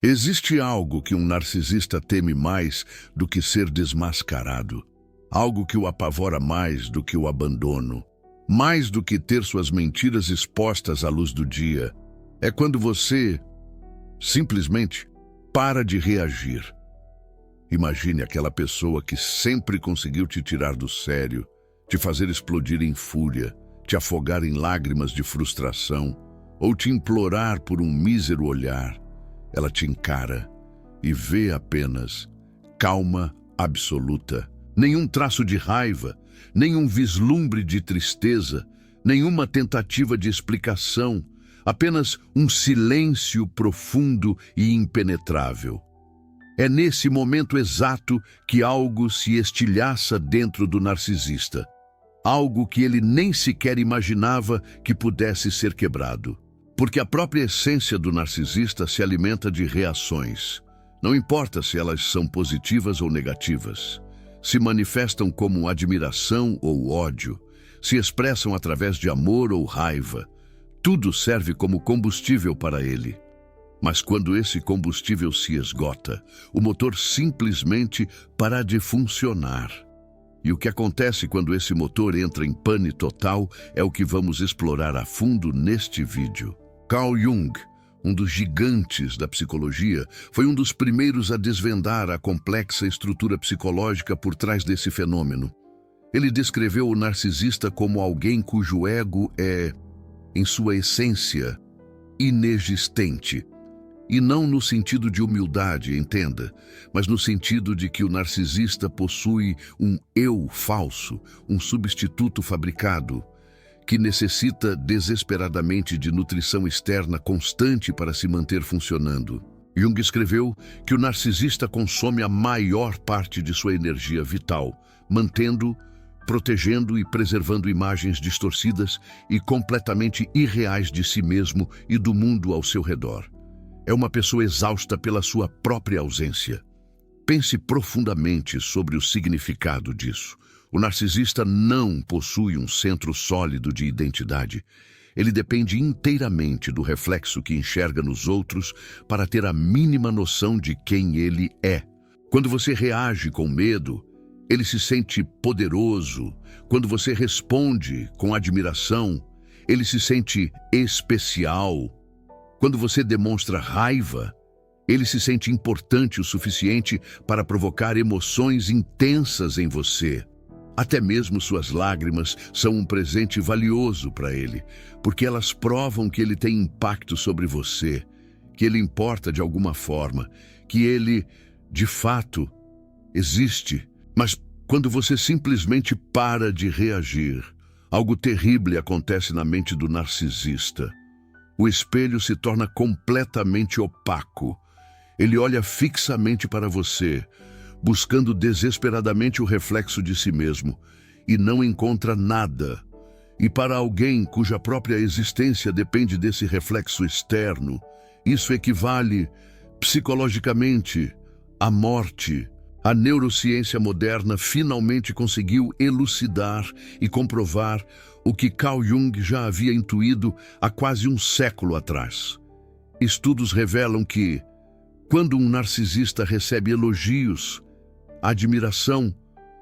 Existe algo que um narcisista teme mais do que ser desmascarado. Algo que o apavora mais do que o abandono. Mais do que ter suas mentiras expostas à luz do dia. É quando você, simplesmente, para de reagir. Imagine aquela pessoa que sempre conseguiu te tirar do sério, te fazer explodir em fúria, te afogar em lágrimas de frustração, ou te implorar por um mísero olhar. Ela te encara e vê apenas calma absoluta. Nenhum traço de raiva, nenhum vislumbre de tristeza, nenhuma tentativa de explicação, apenas um silêncio profundo e impenetrável. É nesse momento exato que algo se estilhaça dentro do narcisista. Algo que ele nem sequer imaginava que pudesse ser quebrado. Porque a própria essência do narcisista se alimenta de reações. Não importa se elas são positivas ou negativas. Se manifestam como admiração ou ódio. Se expressam através de amor ou raiva. Tudo serve como combustível para ele. Mas quando esse combustível se esgota, o motor simplesmente para de funcionar. E o que acontece quando esse motor entra em pane total é o que vamos explorar a fundo neste vídeo. Carl Jung, um dos gigantes da psicologia, foi um dos primeiros a desvendar a complexa estrutura psicológica por trás desse fenômeno. Ele descreveu o narcisista como alguém cujo ego é, em sua essência, inexistente. E não no sentido de humildade, entenda, mas no sentido de que o narcisista possui um eu falso, um substituto fabricado, que necessita desesperadamente de nutrição externa constante para se manter funcionando. Jung escreveu que o narcisista consome a maior parte de sua energia vital, mantendo, protegendo e preservando imagens distorcidas e completamente irreais de si mesmo e do mundo ao seu redor. É uma pessoa exausta pela sua própria ausência. Pense profundamente sobre o significado disso. O narcisista não possui um centro sólido de identidade. Ele depende inteiramente do reflexo que enxerga nos outros para ter a mínima noção de quem ele é. Quando você reage com medo, ele se sente poderoso. Quando você responde com admiração, ele se sente especial. Quando você demonstra raiva, ele se sente importante o suficiente para provocar emoções intensas em você. Até mesmo suas lágrimas são um presente valioso para ele, porque elas provam que ele tem impacto sobre você, que ele importa de alguma forma, que ele, de fato, existe. Mas quando você simplesmente para de reagir, algo terrível acontece na mente do narcisista. O espelho se torna completamente opaco. Ele olha fixamente para você, buscando desesperadamente o reflexo de si mesmo, e não encontra nada. E para alguém cuja própria existência depende desse reflexo externo, isso equivale, psicologicamente, à morte. A neurociência moderna finalmente conseguiu elucidar e comprovar o que Carl Jung já havia intuído há quase um século atrás. Estudos revelam que, quando um narcisista recebe elogios, admiração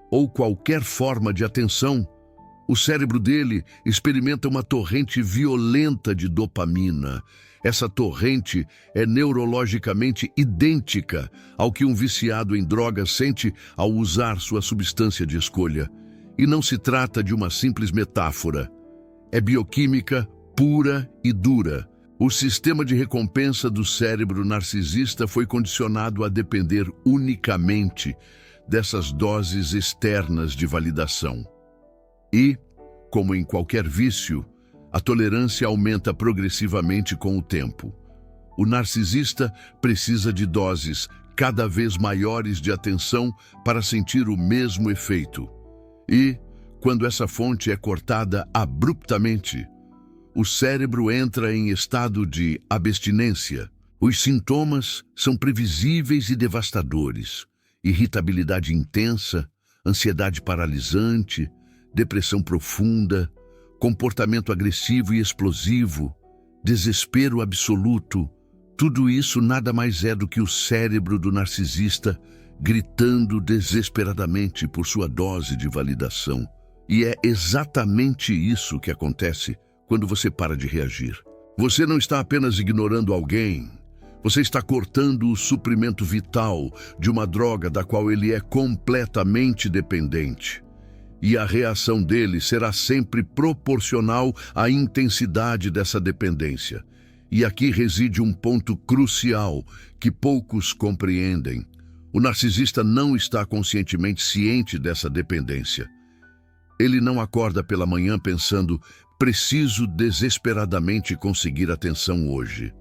ou qualquer forma de atenção, o cérebro dele experimenta uma torrente violenta de dopamina. Essa torrente é neurologicamente idêntica ao que um viciado em drogas sente ao usar sua substância de escolha. E não se trata de uma simples metáfora. É bioquímica pura e dura. O sistema de recompensa do cérebro narcisista foi condicionado a depender unicamente dessas doses externas de validação. E, como em qualquer vício, a tolerância aumenta progressivamente com o tempo. O narcisista precisa de doses cada vez maiores de atenção para sentir o mesmo efeito. E, quando essa fonte é cortada abruptamente, o cérebro entra em estado de abstinência. Os sintomas são previsíveis e devastadores. Irritabilidade intensa, ansiedade paralisante, depressão profunda, comportamento agressivo e explosivo, desespero absoluto, Tudo isso nada mais é do que o cérebro do narcisista gritando desesperadamente por sua dose de validação. E é exatamente isso que acontece quando você para de reagir. Você não está apenas ignorando alguém, você está cortando o suprimento vital de uma droga da qual ele é completamente dependente. E a reação dele será sempre proporcional à intensidade dessa dependência. E aqui reside um ponto crucial que poucos compreendem. O narcisista não está conscientemente ciente dessa dependência. Ele não acorda pela manhã pensando: preciso desesperadamente conseguir atenção hoje.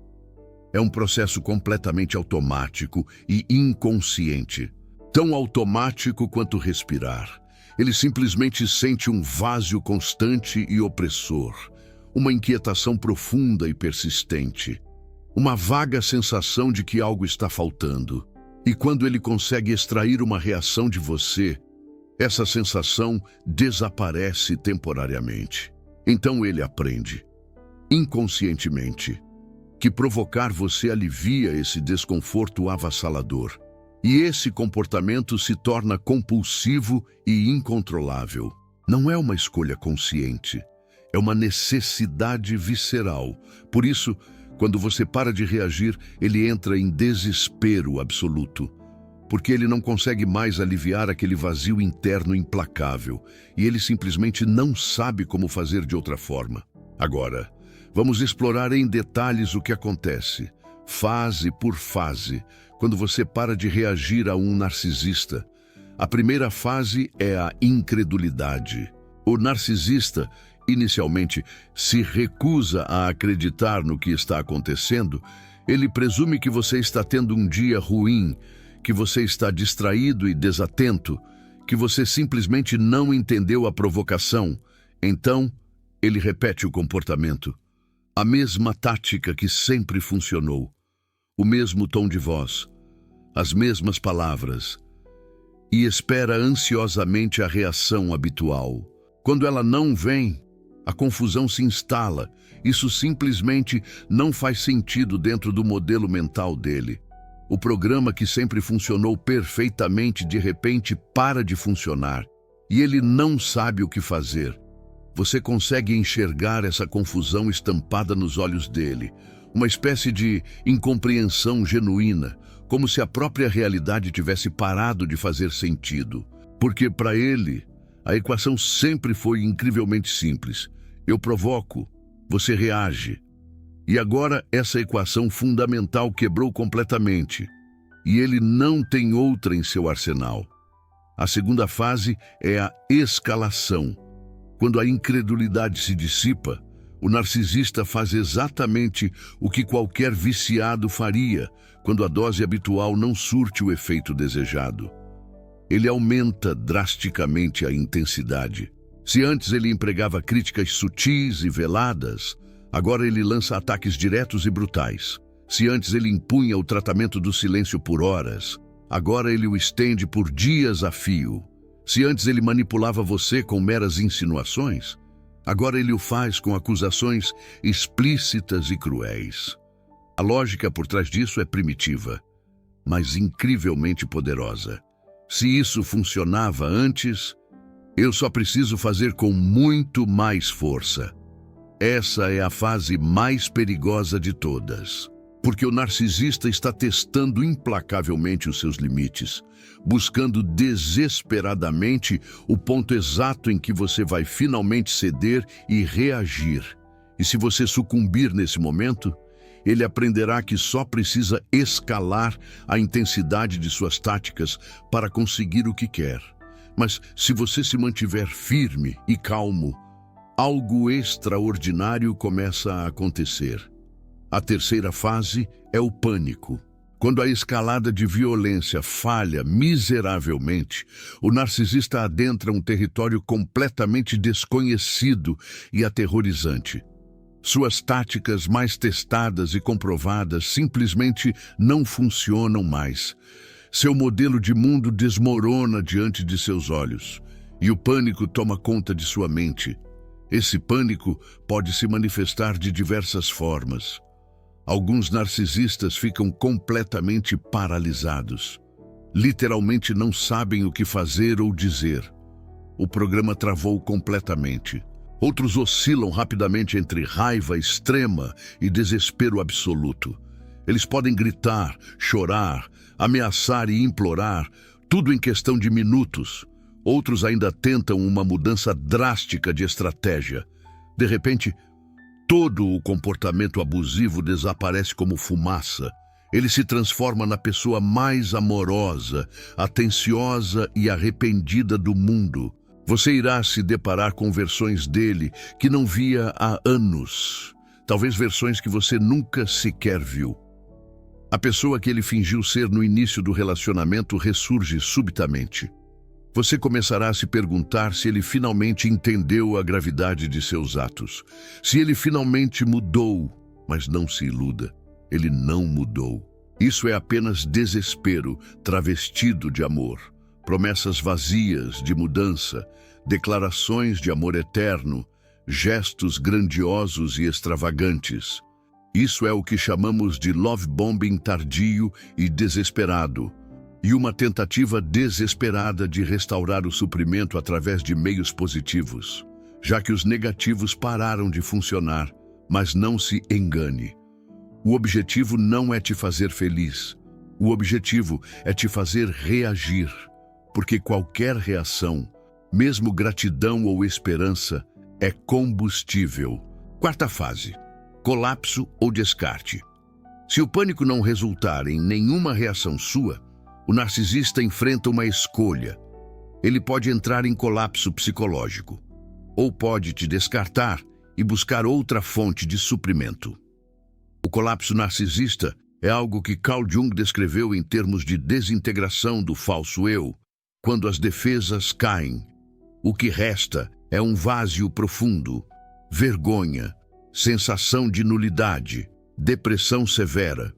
É um processo completamente automático e inconsciente. Tão automático quanto respirar. Ele simplesmente sente um vazio constante e opressor, uma inquietação profunda e persistente, uma vaga sensação de que algo está faltando. E quando ele consegue extrair uma reação de você, essa sensação desaparece temporariamente. Então ele aprende, inconscientemente, que provocar você alivia esse desconforto avassalador. E esse comportamento se torna compulsivo e incontrolável. Não é uma escolha consciente, é uma necessidade visceral. Por isso, quando você para de reagir, ele entra em desespero absoluto, porque ele não consegue mais aliviar aquele vazio interno implacável, e ele simplesmente não sabe como fazer de outra forma. Agora, vamos explorar em detalhes o que acontece, fase por fase, quando você para de reagir a um narcisista. A primeira fase é a incredulidade. O narcisista, inicialmente, se recusa a acreditar no que está acontecendo. Ele presume que você está tendo um dia ruim, que você está distraído e desatento, que você simplesmente não entendeu a provocação. Então, ele repete o comportamento. A mesma tática que sempre funcionou. O mesmo tom de voz, as mesmas palavras, e espera ansiosamente a reação habitual. Quando ela não vem, a confusão se instala. Isso simplesmente não faz sentido dentro do modelo mental dele. O programa que sempre funcionou perfeitamente de repente para de funcionar, e ele não sabe o que fazer. Você consegue enxergar essa confusão estampada nos olhos dele, uma espécie de incompreensão genuína, como se a própria realidade tivesse parado de fazer sentido. Porque para ele, a equação sempre foi incrivelmente simples. Eu provoco, você reage. E agora essa equação fundamental quebrou completamente, e ele não tem outra em seu arsenal. A segunda fase é a escalação. Quando a incredulidade se dissipa, o narcisista faz exatamente o que qualquer viciado faria quando a dose habitual não surte o efeito desejado. Ele aumenta drasticamente a intensidade. Se antes ele empregava críticas sutis e veladas, agora ele lança ataques diretos e brutais. Se antes ele impunha o tratamento do silêncio por horas, agora ele o estende por dias a fio. Se antes ele manipulava você com meras insinuações, agora ele o faz com acusações explícitas e cruéis. A lógica por trás disso é primitiva, mas incrivelmente poderosa. Se isso funcionava antes, eu só preciso fazer com muito mais força. Essa é a fase mais perigosa de todas, porque o narcisista está testando implacavelmente os seus limites, buscando desesperadamente o ponto exato em que você vai finalmente ceder e reagir. E se você sucumbir nesse momento, ele aprenderá que só precisa escalar a intensidade de suas táticas para conseguir o que quer. Mas se você se mantiver firme e calmo, algo extraordinário começa a acontecer. A terceira fase é o pânico. Quando a escalada de violência falha miseravelmente, o narcisista adentra um território completamente desconhecido e aterrorizante. Suas táticas mais testadas e comprovadas simplesmente não funcionam mais. Seu modelo de mundo desmorona diante de seus olhos, e o pânico toma conta de sua mente. Esse pânico pode se manifestar de diversas formas. Alguns narcisistas ficam completamente paralisados. Literalmente não sabem o que fazer ou dizer. O programa travou completamente. Outros oscilam rapidamente entre raiva extrema e desespero absoluto. Eles podem gritar, chorar, ameaçar e implorar, tudo em questão de minutos. Outros ainda tentam uma mudança drástica de estratégia. De repente, todo o comportamento abusivo desaparece como fumaça. Ele se transforma na pessoa mais amorosa, atenciosa e arrependida do mundo. Você irá se deparar com versões dele que não via há anos. Talvez versões que você nunca sequer viu. A pessoa que ele fingiu ser no início do relacionamento ressurge subitamente. Você começará a se perguntar se ele finalmente entendeu a gravidade de seus atos. Se ele finalmente mudou, mas não se iluda. Ele não mudou. Isso é apenas desespero travestido de amor. Promessas vazias de mudança, declarações de amor eterno, gestos grandiosos e extravagantes. Isso é o que chamamos de love bombing tardio e desesperado, e uma tentativa desesperada de restaurar o suprimento através de meios positivos, já que os negativos pararam de funcionar. Mas não se engane. O objetivo não é te fazer feliz. O objetivo é te fazer reagir, porque qualquer reação, mesmo gratidão ou esperança, é combustível. Quarta fase: colapso ou descarte. Se o pânico não resultar em nenhuma reação sua, o narcisista enfrenta uma escolha. Ele pode entrar em colapso psicológico, ou pode te descartar e buscar outra fonte de suprimento. O colapso narcisista é algo que Carl Jung descreveu em termos de desintegração do falso eu, quando as defesas caem. O que resta é um vazio profundo, vergonha, sensação de nulidade, depressão severa.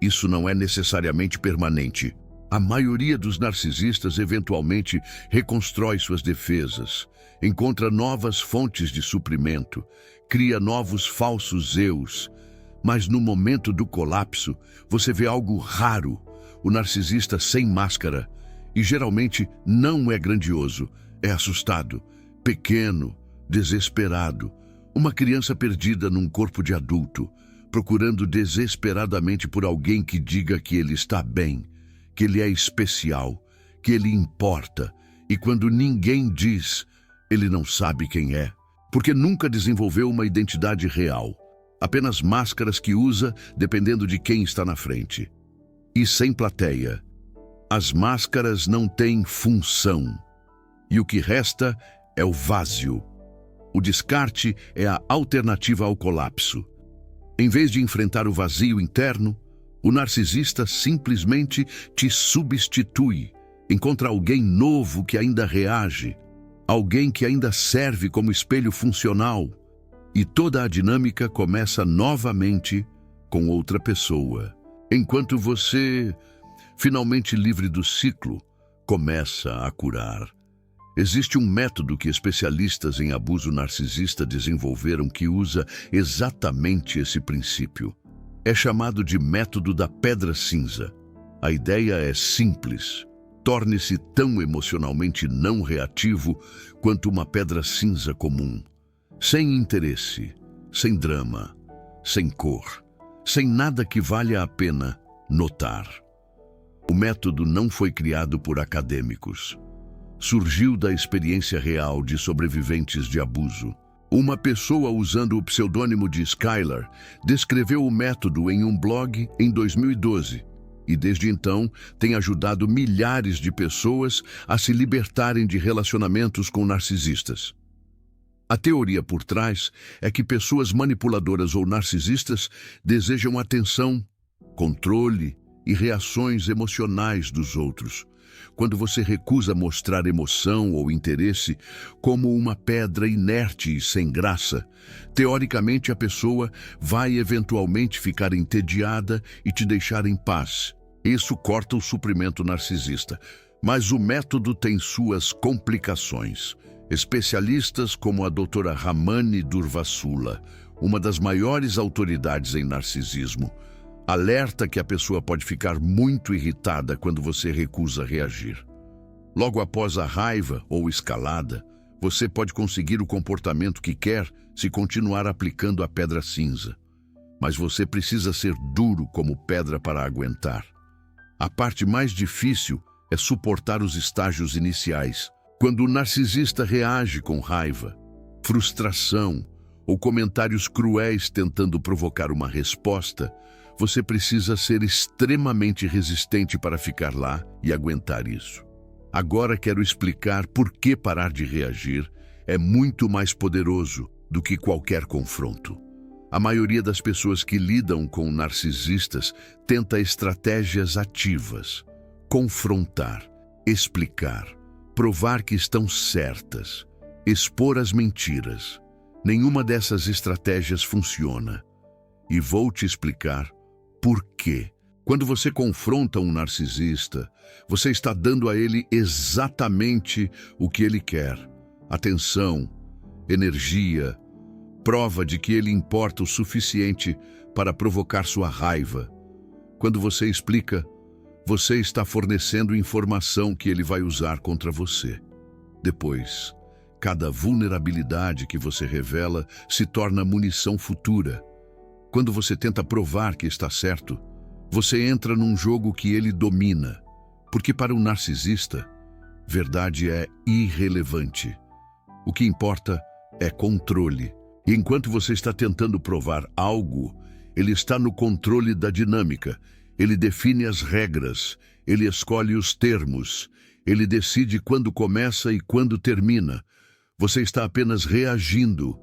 Isso não é necessariamente permanente. A maioria dos narcisistas eventualmente reconstrói suas defesas, encontra novas fontes de suprimento, cria novos falsos eus. Mas no momento do colapso, você vê algo raro: o narcisista sem máscara. E geralmente não é grandioso, é assustado, pequeno, desesperado. Uma criança perdida num corpo de adulto, procurando desesperadamente por alguém que diga que ele está bem, que ele é especial, que ele importa. E quando ninguém diz, ele não sabe quem é, porque nunca desenvolveu uma identidade real. Apenas máscaras que usa dependendo de quem está na frente. E sem plateia. As máscaras não têm função. E o que resta é o vazio. O descarte é a alternativa ao colapso. Em vez de enfrentar o vazio interno, o narcisista simplesmente te substitui. Encontra alguém novo que ainda reage, alguém que ainda serve como espelho funcional. E toda a dinâmica começa novamente com outra pessoa. Enquanto você, finalmente livre do ciclo, começa a curar. Existe um método que especialistas em abuso narcisista desenvolveram que usa exatamente esse princípio. É chamado de método da pedra cinza. A ideia é simples. Torne-se tão emocionalmente não reativo quanto uma pedra cinza comum. Sem interesse, sem drama, sem cor, sem nada que valha a pena notar. O método não foi criado por acadêmicos. Surgiu da experiência real de sobreviventes de abuso. Uma pessoa usando o pseudônimo de Skylar descreveu o método em um blog em 2012 e desde então tem ajudado milhares de pessoas a se libertarem de relacionamentos com narcisistas. A teoria por trás é que pessoas manipuladoras ou narcisistas desejam atenção, controle e reações emocionais dos outros. Quando você recusa mostrar emoção ou interesse como uma pedra inerte e sem graça, teoricamente a pessoa vai eventualmente ficar entediada e te deixar em paz. Isso corta o suprimento narcisista. Mas o método tem suas complicações. Especialistas como a doutora Ramani Durvasula, uma das maiores autoridades em narcisismo, alerta que a pessoa pode ficar muito irritada quando você recusa reagir. Logo após a raiva ou escalada, você pode conseguir o comportamento que quer se continuar aplicando a pedra cinza. Mas você precisa ser duro como pedra para aguentar. A parte mais difícil é suportar os estágios iniciais, quando o narcisista reage com raiva, frustração ou comentários cruéis tentando provocar uma resposta. Você precisa ser extremamente resistente para ficar lá e aguentar isso. Agora quero explicar por que parar de reagir é muito mais poderoso do que qualquer confronto. A maioria das pessoas que lidam com narcisistas tenta estratégias ativas: confrontar, explicar, provar que estão certas, expor as mentiras. Nenhuma dessas estratégias funciona. E vou te explicar por quê. Quando você confronta um narcisista, você está dando a ele exatamente o que ele quer: atenção, energia, prova de que ele importa o suficiente para provocar sua raiva. Quando você explica, você está fornecendo informação que ele vai usar contra você. Depois, cada vulnerabilidade que você revela se torna munição futura. Quando você tenta provar que está certo, você entra num jogo que ele domina, porque para um narcisista, verdade é irrelevante. O que importa é controle. E enquanto você está tentando provar algo, ele está no controle da dinâmica. Ele define as regras, ele escolhe os termos, ele decide quando começa e quando termina. Você está apenas reagindo,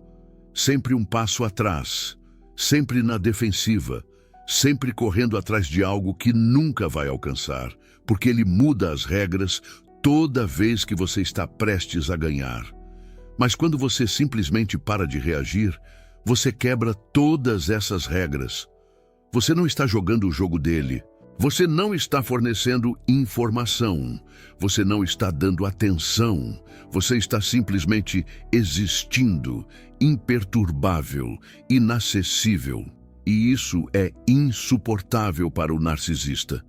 sempre um passo atrás, sempre na defensiva, sempre correndo atrás de algo que nunca vai alcançar, porque ele muda as regras toda vez que você está prestes a ganhar. Mas quando você simplesmente para de reagir, você quebra todas essas regras. Você não está jogando o jogo dele. Você não está fornecendo informação. Você não está dando atenção. Você está simplesmente existindo, imperturbável, inacessível. E isso é insuportável para o narcisista,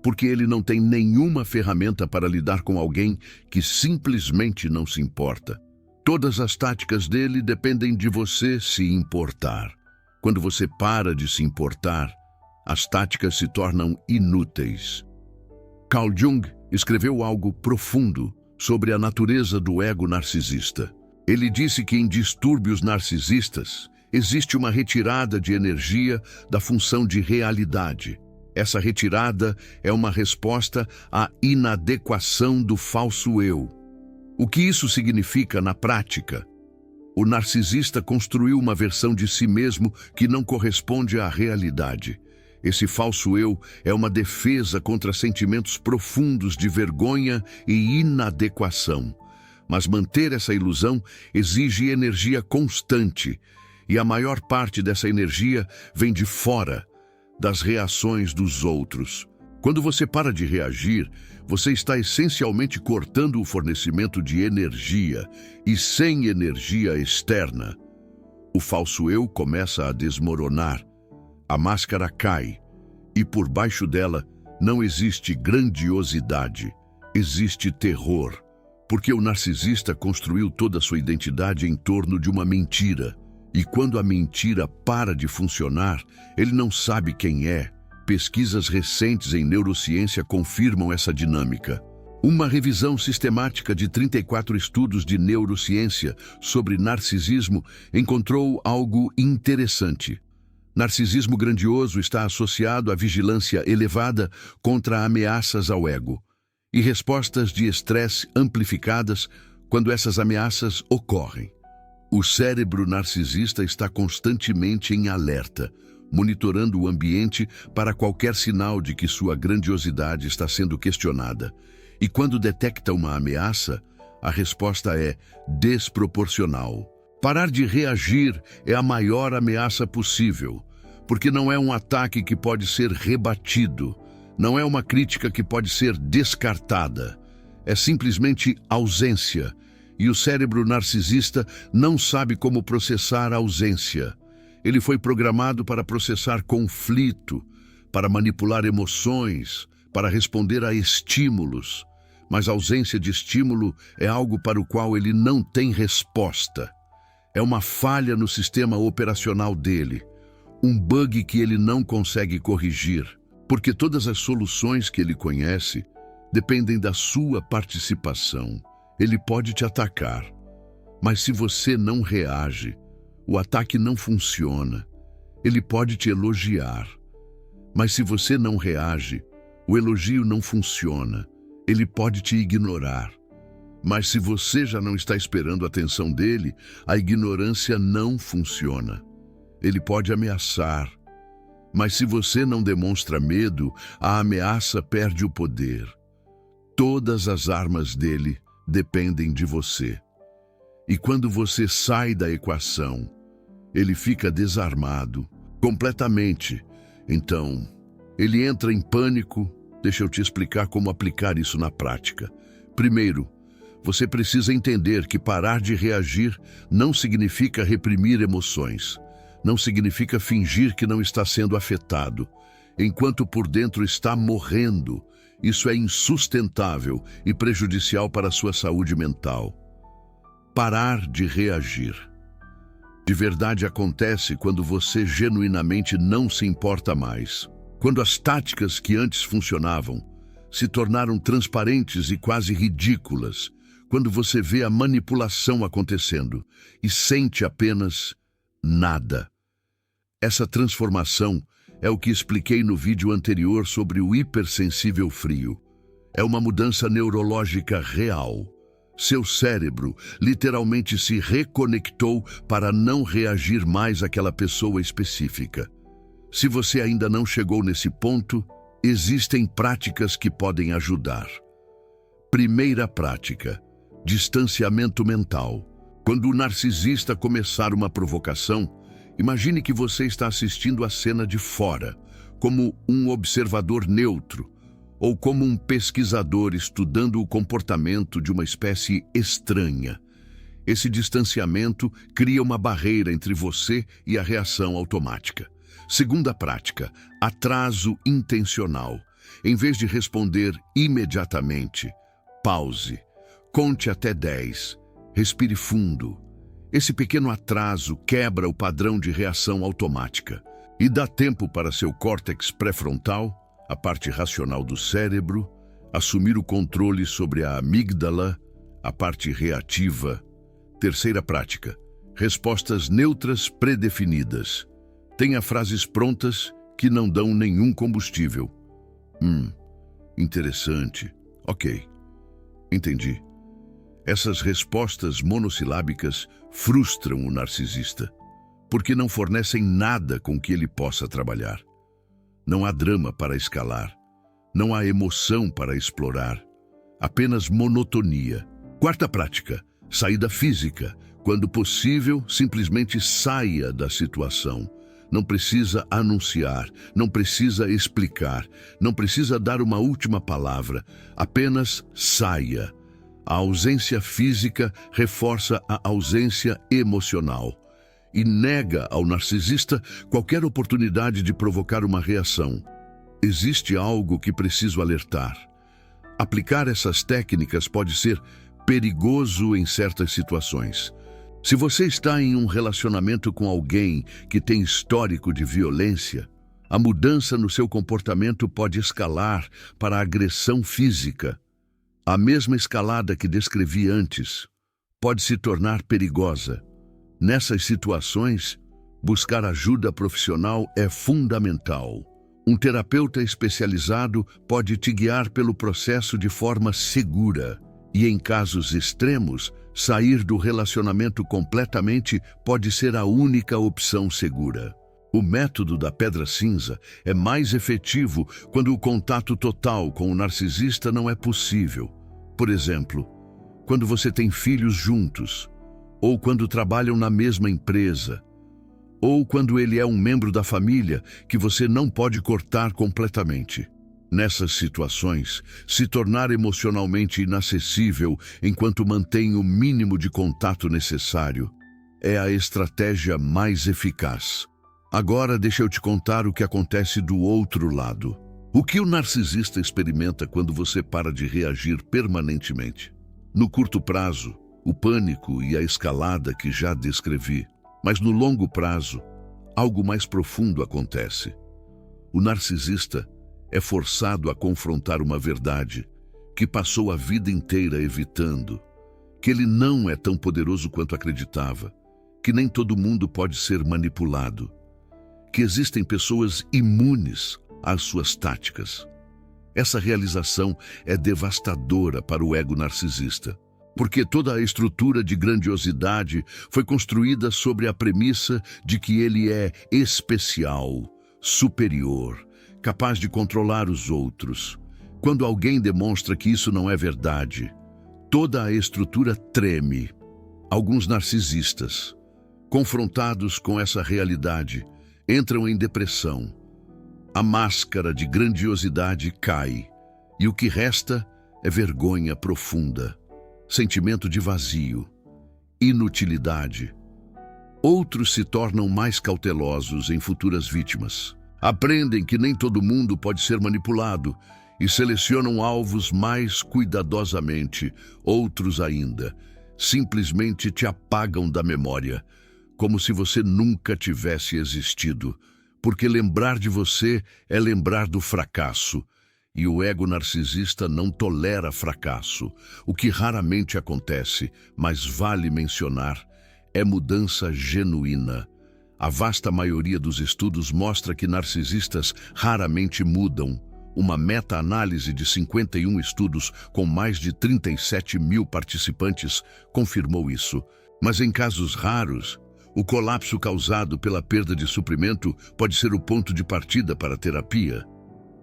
porque ele não tem nenhuma ferramenta para lidar com alguém que simplesmente não se importa. Todas as táticas dele dependem de você se importar. Quando você para de se importar, as táticas se tornam inúteis. Carl Jung escreveu algo profundo sobre a natureza do ego narcisista. Ele disse que em distúrbios narcisistas existe uma retirada de energia da função de realidade. Essa retirada é uma resposta à inadequação do falso eu. O que isso significa na prática? O narcisista construiu uma versão de si mesmo que não corresponde à realidade. Esse falso eu é uma defesa contra sentimentos profundos de vergonha e inadequação. Mas manter essa ilusão exige energia constante, e a maior parte dessa energia vem de fora, das reações dos outros. Quando você para de reagir, você está essencialmente cortando o fornecimento de energia, e sem energia externa, o falso eu começa a desmoronar. A máscara cai, e por baixo dela não existe grandiosidade, existe terror, porque o narcisista construiu toda a sua identidade em torno de uma mentira, e quando a mentira para de funcionar, ele não sabe quem é. Pesquisas recentes em neurociência confirmam essa dinâmica. Uma revisão sistemática de 34 estudos de neurociência sobre narcisismo encontrou algo interessante. Narcisismo grandioso está associado à vigilância elevada contra ameaças ao ego e respostas de estresse amplificadas quando essas ameaças ocorrem. O cérebro narcisista está constantemente em alerta, monitorando o ambiente para qualquer sinal de que sua grandiosidade está sendo questionada. E quando detecta uma ameaça, a resposta é desproporcional. Parar de reagir é a maior ameaça possível, porque não é um ataque que pode ser rebatido, não é uma crítica que pode ser descartada, é simplesmente ausência, e o cérebro narcisista não sabe como processar a ausência. Ele foi programado para processar conflito, para manipular emoções, para responder a estímulos. Mas a ausência de estímulo é algo para o qual ele não tem resposta. É uma falha no sistema operacional dele, um bug que ele não consegue corrigir, porque todas as soluções que ele conhece dependem da sua participação. Ele pode te atacar, mas se você não reage, o ataque não funciona. Ele pode te elogiar, mas se você não reage, o elogio não funciona. Ele pode te ignorar, mas se você já não está esperando a atenção dele, a ignorância não funciona. Ele pode ameaçar, mas se você não demonstra medo, a ameaça perde o poder. Todas as armas dele dependem de você. E quando você sai da equação, ele fica desarmado, completamente. Então, ele entra em pânico. Deixa eu te explicar como aplicar isso na prática. Primeiro, você precisa entender que parar de reagir não significa reprimir emoções. Não significa fingir que não está sendo afetado, enquanto por dentro está morrendo. Isso é insustentável e prejudicial para a sua saúde mental. Parar de reagir. De verdade acontece quando você genuinamente não se importa mais. Quando as táticas que antes funcionavam se tornaram transparentes e quase ridículas. Quando você vê a manipulação acontecendo e sente apenas nada. Essa transformação é o que expliquei no vídeo anterior sobre o hipersensível frio. É uma mudança neurológica real. Seu cérebro literalmente se reconectou para não reagir mais àquela pessoa específica. Se você ainda não chegou nesse ponto, existem práticas que podem ajudar. Primeira prática: distanciamento mental. Quando o narcisista começar uma provocação, imagine que você está assistindo a cena de fora, como um observador neutro, ou como um pesquisador estudando o comportamento de uma espécie estranha. Esse distanciamento cria uma barreira entre você e a reação automática. Segunda prática: atraso intencional. Em vez de responder imediatamente, pause. Conte até 10. Respire fundo. Esse pequeno atraso quebra o padrão de reação automática e dá tempo para seu córtex pré-frontal, a parte racional do cérebro, assumir o controle sobre a amígdala, a parte reativa. Terceira prática: respostas neutras predefinidas. Tenha frases prontas que não dão nenhum combustível. Interessante. Ok. Entendi. Essas respostas monossilábicas frustram o narcisista, porque não fornecem nada com que ele possa trabalhar. Não há drama para escalar. Não há emoção para explorar. Apenas monotonia. Quarta prática: saída física. Quando possível, simplesmente saia da situação. Não precisa anunciar, não precisa explicar, não precisa dar uma última palavra. Apenas saia. A ausência física reforça a ausência emocional e nega ao narcisista qualquer oportunidade de provocar uma reação. Existe algo que preciso alertar. Aplicar essas técnicas pode ser perigoso em certas situações. Se você está em um relacionamento com alguém que tem histórico de violência, a mudança no seu comportamento pode escalar para a agressão física. A mesma escalada que descrevi antes pode se tornar perigosa. Nessas situações, buscar ajuda profissional é fundamental. Um terapeuta especializado pode te guiar pelo processo de forma segura. E em casos extremos, sair do relacionamento completamente pode ser a única opção segura. O método da pedra cinza é mais efetivo quando o contato total com o narcisista não é possível. Por exemplo, quando você tem filhos juntos, ou quando trabalham na mesma empresa, ou quando ele é um membro da família que você não pode cortar completamente. Nessas situações, se tornar emocionalmente inacessível enquanto mantém o mínimo de contato necessário é a estratégia mais eficaz. Agora deixa eu te contar o que acontece do outro lado. O que o narcisista experimenta quando você para de reagir permanentemente? No curto prazo, o pânico e a escalada que já descrevi. Mas no longo prazo, algo mais profundo acontece. O narcisista é forçado a confrontar uma verdade que passou a vida inteira evitando, que ele não é tão poderoso quanto acreditava, que nem todo mundo pode ser manipulado, que existem pessoas imunes às suas táticas. Essa realização é devastadora para o ego narcisista, porque toda a estrutura de grandiosidade foi construída sobre a premissa de que ele é especial, superior, capaz de controlar os outros. Quando alguém demonstra que isso não é verdade, toda a estrutura treme. Alguns narcisistas, confrontados com essa realidade, entram em depressão. A máscara de grandiosidade cai, e o que resta é vergonha profunda, sentimento de vazio, inutilidade. Outros se tornam mais cautelosos em futuras vítimas. Aprendem que nem todo mundo pode ser manipulado e selecionam alvos mais cuidadosamente. Outros ainda simplesmente te apagam da memória, como se você nunca tivesse existido, porque lembrar de você é lembrar do fracasso. E o ego narcisista não tolera fracasso. O que raramente acontece, mas vale mencionar, é mudança genuína. A vasta maioria dos estudos mostra que narcisistas raramente mudam. Uma meta-análise de 51 estudos com mais de 37 mil participantes confirmou isso. Mas em casos raros, o colapso causado pela perda de suprimento pode ser o ponto de partida para a terapia,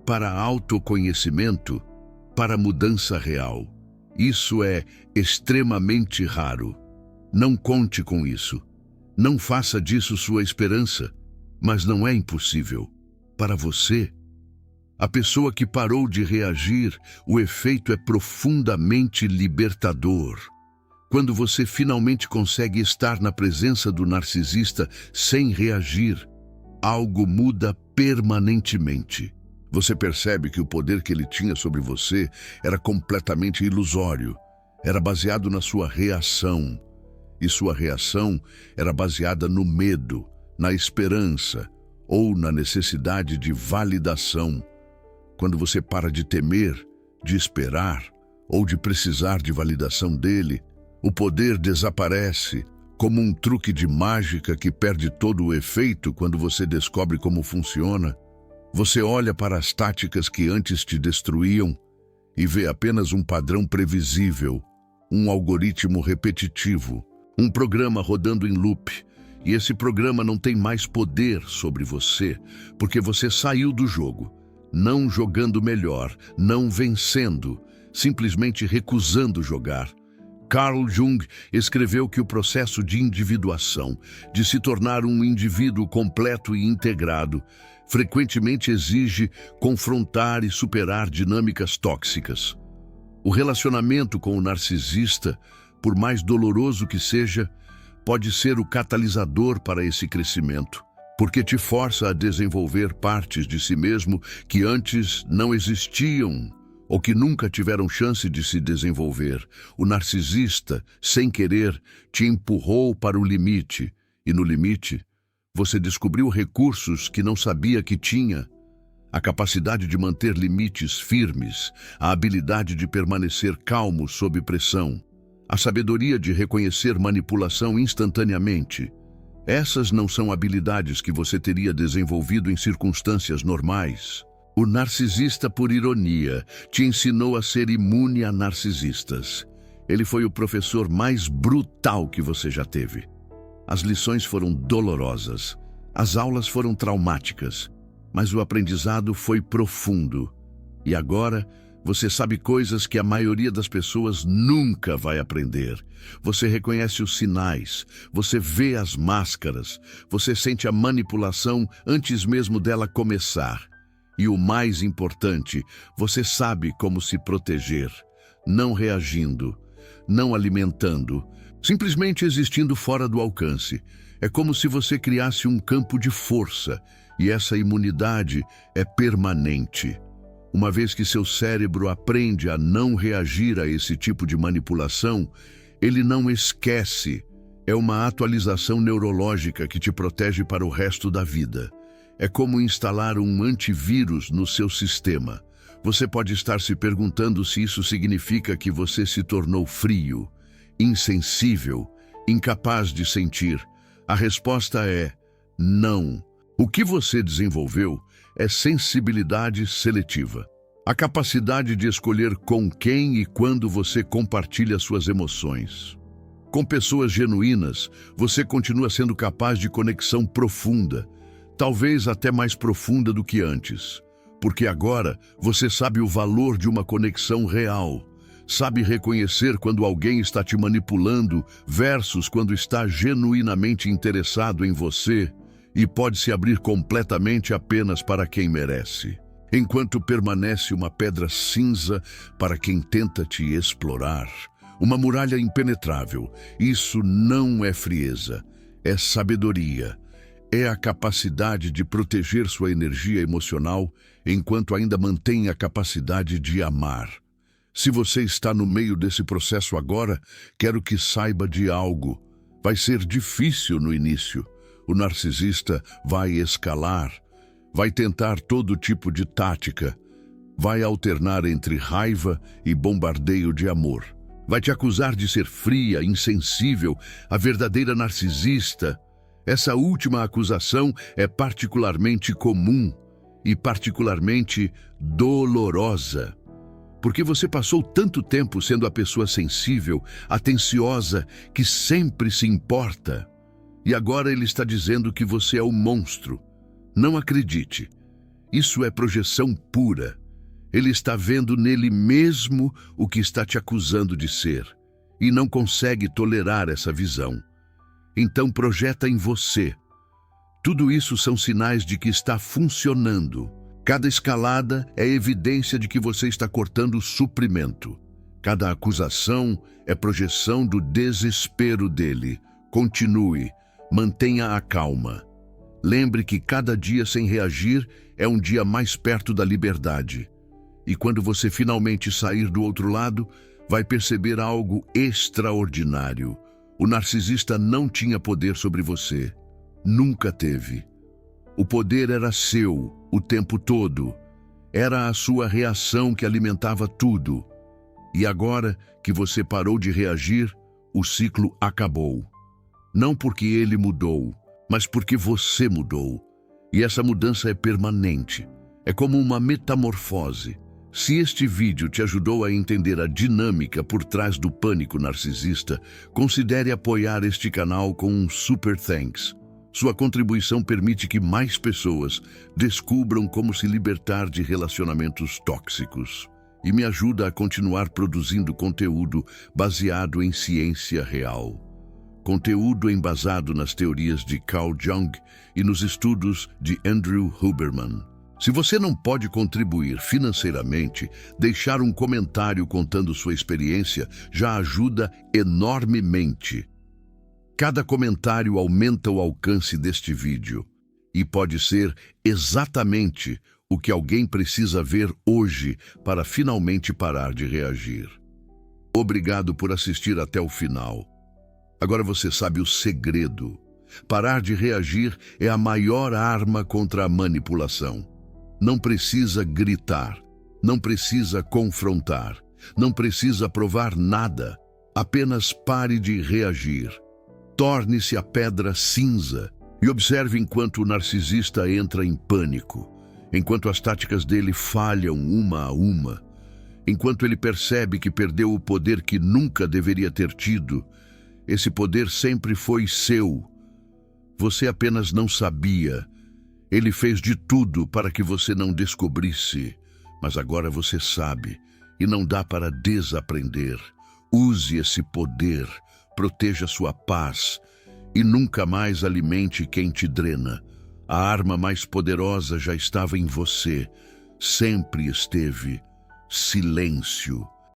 para autoconhecimento, para mudança real. Isso é extremamente raro. Não conte com isso. Não faça disso sua esperança, mas não é impossível. Para você, a pessoa que parou de reagir, o efeito é profundamente libertador. Quando você finalmente consegue estar na presença do narcisista sem reagir, algo muda permanentemente. Você percebe que o poder que ele tinha sobre você era completamente ilusório. Era baseado na sua reação. E sua reação era baseada no medo, na esperança ou na necessidade de validação. Quando você para de temer, de esperar ou de precisar de validação dele, o poder desaparece como um truque de mágica que perde todo o efeito quando você descobre como funciona. Você olha para as táticas que antes te destruíam e vê apenas um padrão previsível, um algoritmo repetitivo, um programa rodando em loop. E esse programa não tem mais poder sobre você, porque você saiu do jogo, não jogando melhor, não vencendo, simplesmente recusando jogar. Carl Jung escreveu que o processo de individuação, de se tornar um indivíduo completo e integrado, frequentemente exige confrontar e superar dinâmicas tóxicas. O relacionamento com o narcisista, por mais doloroso que seja, pode ser o catalisador para esse crescimento, porque te força a desenvolver partes de si mesmo que antes não existiam ou que nunca tiveram chance de se desenvolver. O narcisista, sem querer, te empurrou para o limite, e no limite, você descobriu recursos que não sabia que tinha. A capacidade de manter limites firmes, a habilidade de permanecer calmo sob pressão, a sabedoria de reconhecer manipulação instantaneamente. Essas não são habilidades que você teria desenvolvido em circunstâncias normais. O narcisista, por ironia, te ensinou a ser imune a narcisistas. Ele foi o professor mais brutal que você já teve. As lições foram dolorosas, as aulas foram traumáticas, mas o aprendizado foi profundo. E agora, você sabe coisas que a maioria das pessoas nunca vai aprender. Você reconhece os sinais, você vê as máscaras, você sente a manipulação antes mesmo dela começar. E o mais importante, você sabe como se proteger, não reagindo, não alimentando, simplesmente existindo fora do alcance. É como se você criasse um campo de força, e essa imunidade é permanente. Uma vez que seu cérebro aprende a não reagir a esse tipo de manipulação, ele não esquece. É uma atualização neurológica que te protege para o resto da vida. É como instalar um antivírus no seu sistema. Você pode estar se perguntando se isso significa que você se tornou frio, insensível, incapaz de sentir. A resposta é não. O que você desenvolveu é sensibilidade seletiva. A capacidade de escolher com quem e quando você compartilha suas emoções. Com pessoas genuínas, você continua sendo capaz de conexão profunda, talvez até mais profunda do que antes, porque agora você sabe o valor de uma conexão real, sabe reconhecer quando alguém está te manipulando versus quando está genuinamente interessado em você e pode se abrir completamente apenas para quem merece, enquanto permanece uma pedra cinza para quem tenta te explorar. Uma muralha impenetrável. Isso não é frieza, é sabedoria. É a capacidade de proteger sua energia emocional enquanto ainda mantém a capacidade de amar. Se você está no meio desse processo agora, quero que saiba de algo. Vai ser difícil no início. O narcisista vai escalar, vai tentar todo tipo de tática, vai alternar entre raiva e bombardeio de amor. Vai te acusar de ser fria, insensível, a verdadeira narcisista. Essa última acusação é particularmente comum e particularmente dolorosa, porque você passou tanto tempo sendo a pessoa sensível, atenciosa, que sempre se importa. E agora ele está dizendo que você é o monstro. Não acredite. Isso é projeção pura. Ele está vendo nele mesmo o que está te acusando de ser, e não consegue tolerar essa visão. Então projeta em você. Tudo isso são sinais de que está funcionando. Cada escalada é evidência de que você está cortando o suprimento. Cada acusação é projeção do desespero dele. Continue, mantenha a calma. Lembre que cada dia sem reagir é um dia mais perto da liberdade. E quando você finalmente sair do outro lado, vai perceber algo extraordinário. O narcisista não tinha poder sobre você. Nunca teve. O poder era seu, o tempo todo. Era a sua reação que alimentava tudo. E agora que você parou de reagir, o ciclo acabou. Não porque ele mudou, mas porque você mudou. E essa mudança é permanente. É como uma metamorfose. Se este vídeo te ajudou a entender a dinâmica por trás do pânico narcisista, considere apoiar este canal com um super thanks. Sua contribuição permite que mais pessoas descubram como se libertar de relacionamentos tóxicos e me ajuda a continuar produzindo conteúdo baseado em ciência real. Conteúdo embasado nas teorias de Carl Jung e nos estudos de Andrew Huberman. Se você não pode contribuir financeiramente, deixar um comentário contando sua experiência já ajuda enormemente. Cada comentário aumenta o alcance deste vídeo e pode ser exatamente o que alguém precisa ver hoje para finalmente parar de reagir. Obrigado por assistir até o final. Agora você sabe o segredo. Parar de reagir é a maior arma contra a manipulação. Não precisa gritar, não precisa confrontar, não precisa provar nada. Apenas pare de reagir. Torne-se a pedra cinza e observe enquanto o narcisista entra em pânico, enquanto as táticas dele falham uma a uma, enquanto ele percebe que perdeu o poder que nunca deveria ter tido. Esse poder sempre foi seu. Você apenas não sabia. Ele fez de tudo para que você não descobrisse, mas agora você sabe e não dá para desaprender. Use esse poder, proteja sua paz e nunca mais alimente quem te drena. A arma mais poderosa já estava em você, sempre esteve. Silêncio.